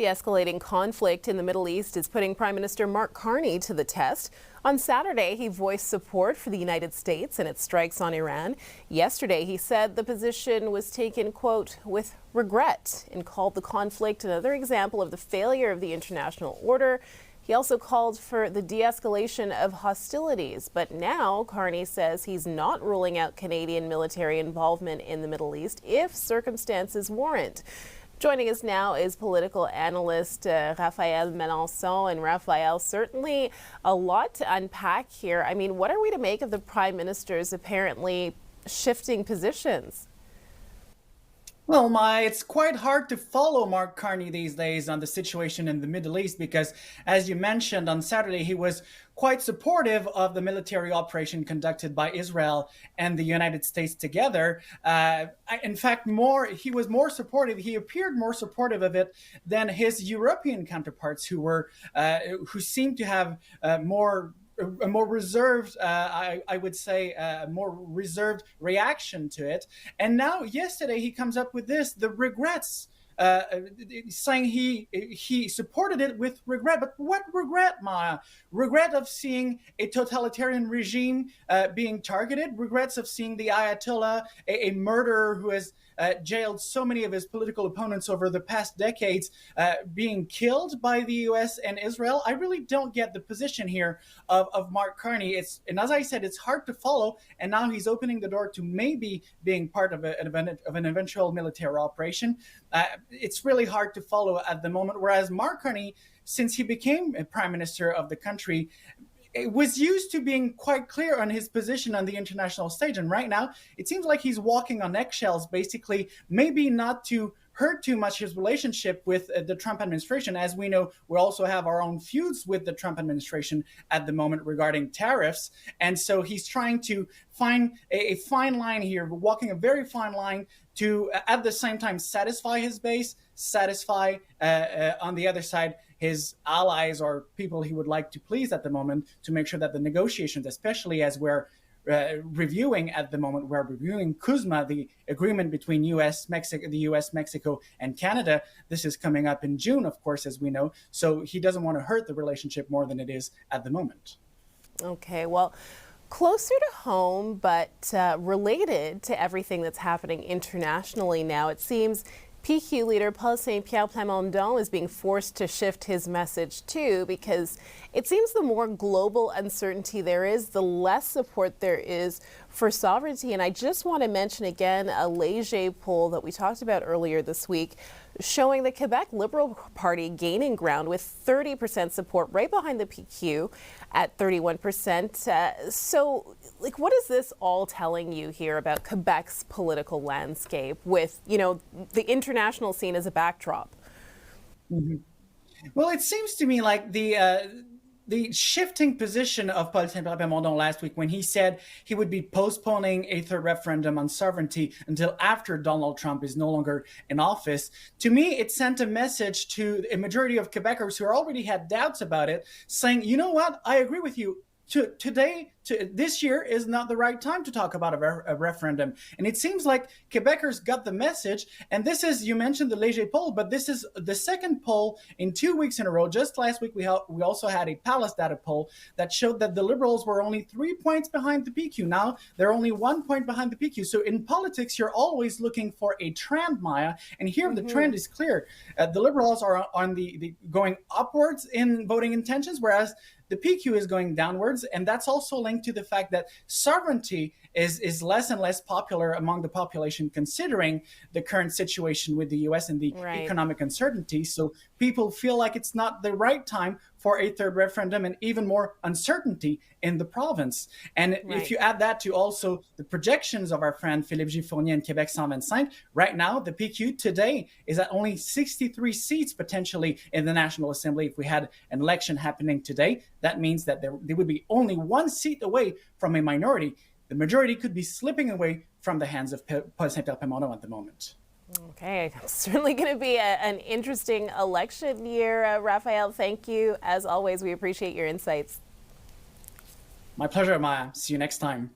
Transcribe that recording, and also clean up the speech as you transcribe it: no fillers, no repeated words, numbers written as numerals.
The escalating conflict in the Middle East is putting Prime Minister Mark Carney to the test. On Saturday, he voiced support for the United States and its strikes on Iran. Yesterday, he said the position was taken, quote, with regret, and called the conflict another example of the failure of the international order. He also called for the de-escalation of hostilities. But now Carney says he's not ruling out Canadian military involvement in the Middle East if circumstances warrant. Joining us now is political analyst Raphael Melançon. And Raphael, certainly a lot to unpack here. I mean, what are we to make of the Prime Minister's apparently shifting positions? Well, it's quite hard to follow Mark Carney these days on the situation in the Middle East because, as you mentioned, on Saturday he was quite supportive of the military operation conducted by Israel and the United States together. In fact, he was more supportive. He appeared more supportive of it than his European counterparts, who seemed to have a more reserved, I would say, a more reserved reaction to it. And now, yesterday, he comes up with the regrets, saying he supported it with regret. But what regret, Maya? Regret of seeing a totalitarian regime being targeted, regrets of seeing the Ayatollah, a murderer who has jailed so many of his political opponents over the past decades, being killed by the U.S. and Israel. I really don't get the position here of Mark Carney. And as I said, it's hard to follow. And now he's opening the door to maybe being part of an eventual military operation. It's really hard to follow at the moment. Whereas Mark Carney, since he became a prime minister of the country, was used to being quite clear on his position on the international stage. And right now, it seems like he's walking on eggshells, basically, maybe not to hurt too much his relationship with the Trump administration. As we know, we also have our own feuds with the Trump administration at the moment regarding tariffs. And so he's trying to find a fine line here, walking a very fine line to, at the same time, satisfy his base, satisfy, on the other side, his allies or people he would like to please at the moment, to make sure that the negotiations, especially as we're reviewing CUSMA, the agreement between the U.S., Mexico, and Canada. This is coming up in June, of course, as we know. So he doesn't want to hurt the relationship more than it is at the moment. Okay, well, closer to home, but related to everything that's happening internationally now, it seems PQ leader Paul Saint-Pierre Plamondon is being forced to shift his message too, because it seems the more global uncertainty there is, the less support there is for sovereignty. And I just want to mention again a Léger poll that we talked about earlier this week, showing the Quebec Liberal Party gaining ground with 30% support, right behind the PQ at 31%. So, what is this all telling you here about Quebec's political landscape with, the international scene as a backdrop? Mm-hmm. Well, it seems to me like the shifting position of Paul Saint-Pierre Plamondon last week, when he said he would be postponing a third referendum on sovereignty until after Donald Trump is no longer in office, to me, it sent a message to a majority of Quebecers who already had doubts about it, saying, you know what, I agree with you. This year is not the right time to talk about a referendum. And it seems like Quebecers got the message. And this is, you mentioned the Léger poll, but this is the second poll in 2 weeks in a row. Just last week, we also had a Palace data poll that showed that the Liberals were only 3 points behind the PQ. Now they're only 1 point behind the PQ. So in politics, you're always looking for a trend, Maya. And here the trend is clear. The Liberals are on the going upwards in voting intentions, whereas the PQ is going downwards, and that's also linked to the fact that sovereignty is less and less popular among the population, considering the current situation with the U.S. and the economic uncertainty. So people feel like it's not the right time for a third referendum, and even more uncertainty in the province. And if you add that to also the projections of our friend Philippe G. Fournier in Quebec 125, right now the PQ today is at only 63 seats potentially in the National Assembly. If we had an election happening today, that means that there would be only 1 seat away from a minority. The majority could be slipping away from the hands of Paul Saint-Pierre Plamondon at the moment. Okay, certainly going to be an interesting election year. Raphael, thank you. As always, we appreciate your insights. My pleasure, Maya. See you next time.